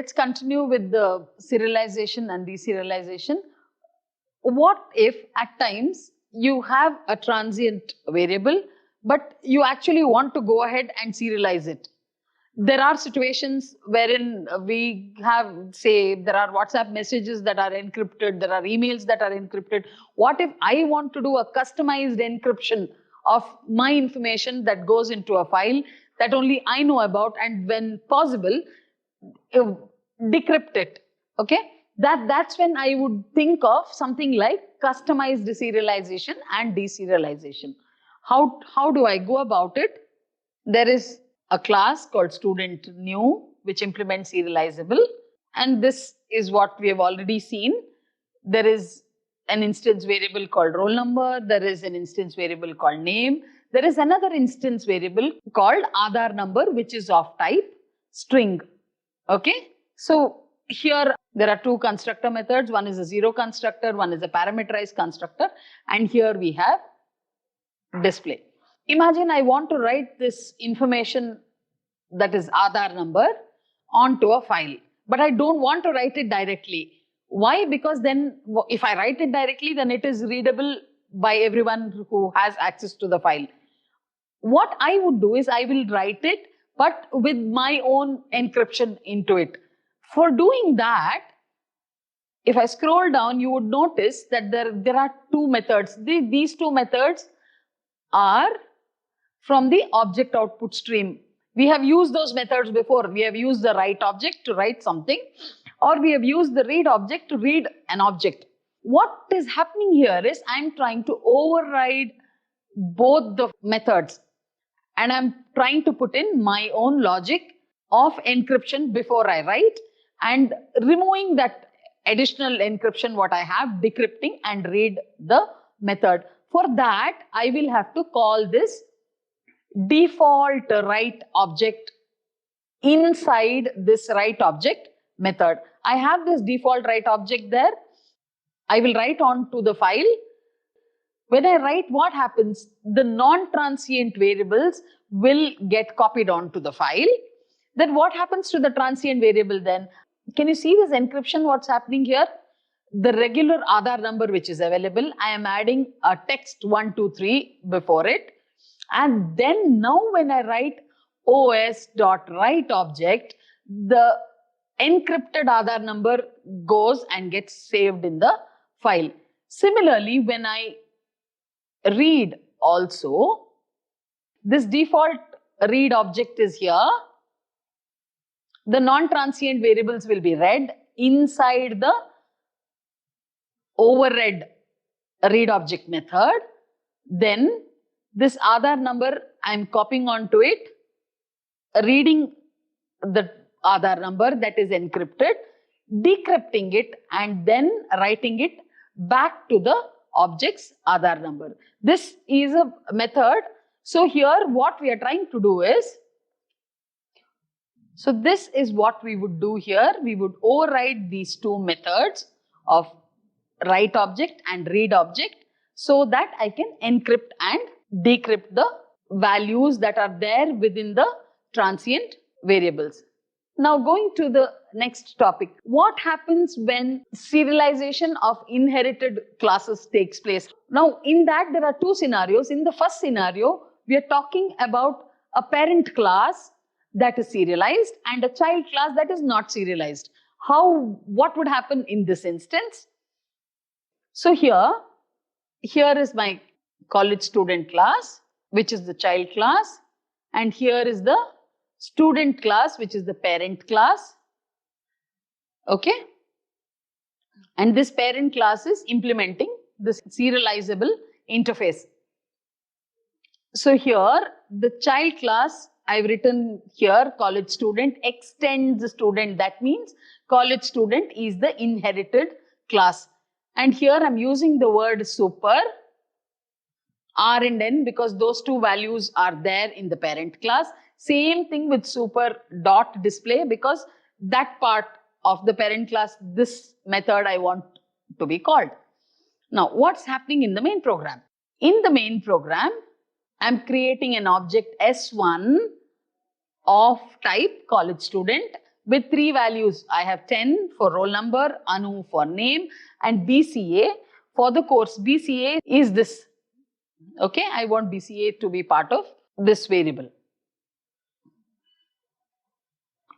let's continue with the serialization and deserialization. What if at times you have a transient variable, but you actually want to go ahead and serialize it? There are situations wherein we have, say, there are WhatsApp messages that are encrypted, there are emails that are encrypted. What if I want to do a customized encryption of my information that goes into a file that only I know about, and when possible, decrypt it? Okay, that's when I would think of something like customized serialization and deserialization. How do I go about it? There is a class called student new which implements serializable, and this is what we have already seen. There is an instance variable called roll number, there is an instance variable called name, there is another instance variable called Aadhaar number which is of type string. Okay, so here there are two constructor methods. One is a zero constructor, one is a parameterized constructor, and here we have display. Imagine I want to write this information, that is Aadhaar number, onto a file, but I don't want to write it directly. Why? Because then if I write it directly, then it is readable by everyone who has access to the file. What I would do is I will write it, but with my own encryption into it. For doing that, if I scroll down, you would notice that there are two methods. These two methods are from the object output stream. We have used those methods before. We have used the write object to write something, or we have used the read object to read an object. What is happening here is I'm trying to override both the methods, and I'm trying to put in my own logic of encryption before I write, and removing that additional encryption what I have, decrypting and read the method. For that, I will have to call this default write object inside this write object method. I have this default write object there. I will write onto the file. When I write, what happens? The non-transient variables will get copied onto the file. Then what happens to the transient variable then? Can you see this encryption, what's happening here? The regular Aadhaar number which is available, I am adding a text 123 before it. And then now when I write os.write object, the encrypted Aadhaar number goes and gets saved in the file. Similarly, when I read also, this default read object is here. The non-transient variables will be read inside the overread read object method. Then this Aadhaar number I am copying onto it, reading the Aadhaar number that is encrypted, decrypting it, and then writing it back to the object's Aadhaar number. This is a method. So here what we are trying to do is, so this is what we would do here. We would override these two methods of write object and read object so that I can encrypt and decrypt the values that are there within the transient variables. Now going to the next topic. What happens when serialization of inherited classes takes place? Now in that there are two scenarios. In the first scenario, we are talking about a parent class that is serialized and a child class that is not serialized. What would happen in this instance? So here is my college student class, which is the child class, and here is the student class, which is the parent class. Okay, and this parent class is implementing this serializable interface. So here the child class, I've written here college student extends the student. That means college student is the inherited class. And here I'm using the word super, R and N, because those two values are there in the parent class. Same thing with super dot display, because that part of the parent class, this method I want to be called. Now, what's happening in the main program? In the main program, I'm creating an object S1 of type college student, with 3 values. I have 10 for roll number, Anu for name, and BCA for the course. BCA is this. Okay, I want BCA to be part of this variable.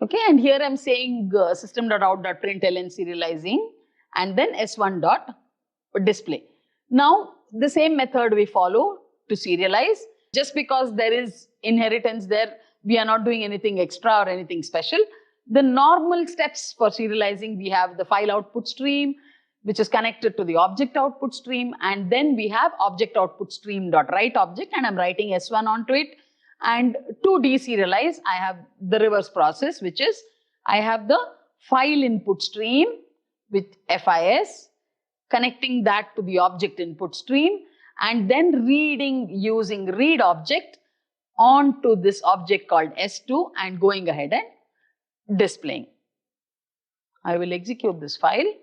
Okay, and here I'm saying system.out.println serializing and then s1.display. Now, the same method we follow to serialize. Just because there is inheritance there, we are not doing anything extra or anything special. The normal steps for serializing, we have the file output stream, which is connected to the object output stream, and then we have object output stream dot write object, and I'm writing S1 onto it. And to deserialize, I have the reverse process, which is I have the file input stream with FIS, connecting that to the object input stream, and then reading using read object onto this object called S2 and going ahead and displaying. I will execute this file.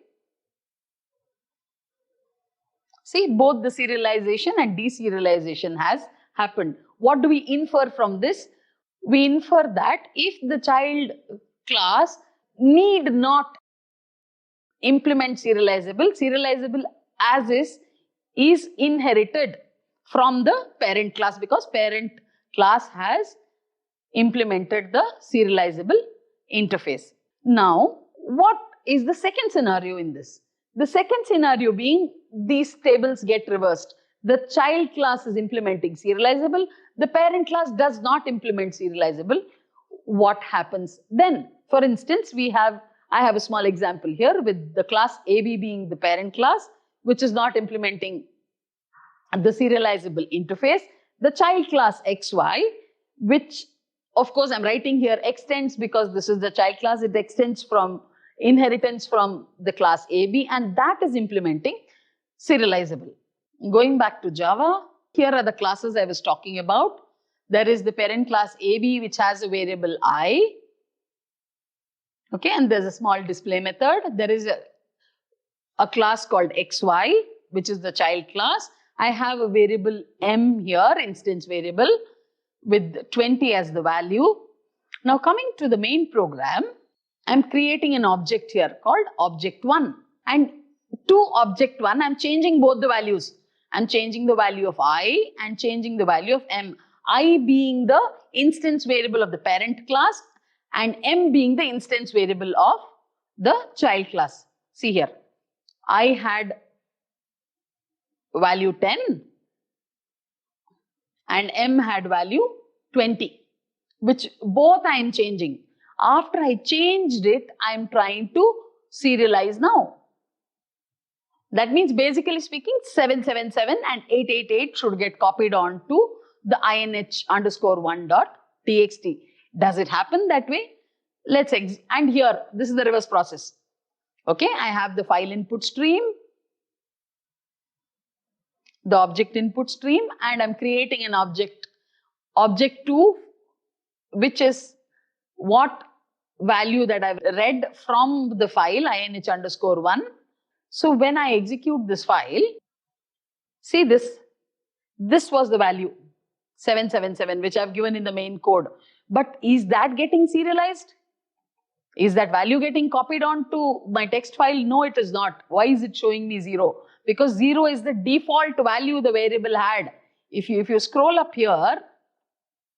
See, both the serialization and deserialization has happened. What do we infer from this? We infer that if the child class need not implement serializable, serializable as is inherited from the parent class, because parent class has implemented the serializable interface. Now, what is the second scenario in this? The second scenario being these tables get reversed. The child class is implementing serializable. The parent class does not implement serializable. What happens then? For instance, I have a small example here with the class AB being the parent class, which is not implementing the serializable interface. The child class XY, which of course I'm writing here extends because this is the child class. It extends from inheritance from the class AB, and that is implementing serializable. Going back to Java, here are the classes I was talking about. There is the parent class AB, which has a variable I. Okay, and there's a small display method. There is a class called XY, which is the child class. I have a variable M here, instance variable, with 20 as the value. Now coming to the main program, I'm creating an object here called object1. And to object1, I'm changing both the values. I'm changing the value of I and changing the value of M. I being the instance variable of the parent class and M being the instance variable of the child class. See here, I had value 10 and M had value 20, which both I am changing. After I changed it, I am trying to serialize now. That means basically speaking, 777 and 888 should get copied on to the inh_1.txt. Does it happen that way? And here, this is the reverse process. Okay, I have the file input stream, the object input stream, and I'm creating an object2, which is what value that I've read from the file inh_1. So when I execute this file, see this was the value 777, which I've given in the main code. But is that getting serialized? Is that value getting copied onto my text file? No, it is not. Why is it showing me 0? Because 0 is the default value the variable had. If you scroll up here,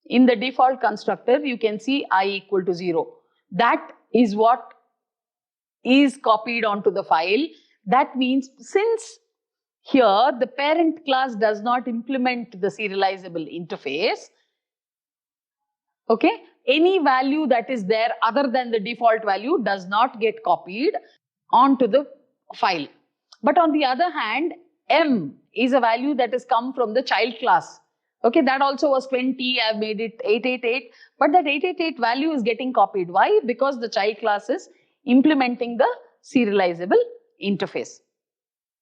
in the default constructor, you can see I equal to 0. That is what is copied onto the file. That means since here the parent class does not implement the serializable interface, okay, any value that is there other than the default value does not get copied onto the file. But on the other hand, M is a value that has come from the child class. Okay, that also was 20, I've made it 888, but that 888 value is getting copied. Why? Because the child class is implementing the serializable interface.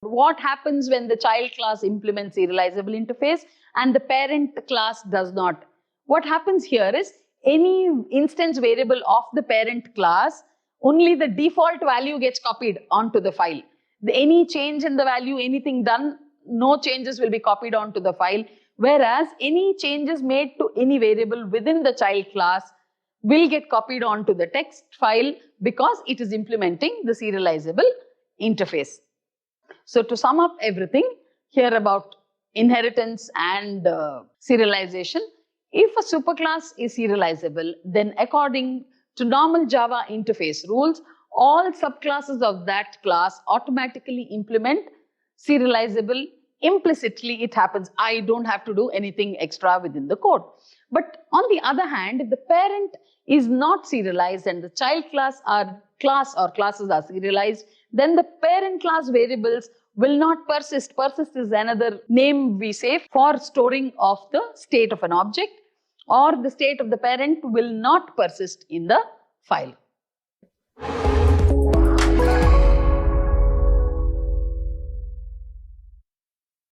What happens when the child class implements serializable interface and the parent class does not? What happens here is any instance variable of the parent class, only the default value gets copied onto the file. Any change in the value, anything done, no changes will be copied onto the file. Whereas any changes made to any variable within the child class will get copied onto the text file because it is implementing the serializable interface. So to sum up everything here about inheritance and serialization, if a superclass is serializable, then according to normal Java interface rules, all subclasses of that class automatically implement serializable. Implicitly it happens. I don't have to do anything extra within the code. But on the other hand, if the parent is not serialized and the child class or classes are serialized, then the parent class variables will not persist. Persist is another name we say for storing of the state of an object, or the state of the parent will not persist in the file.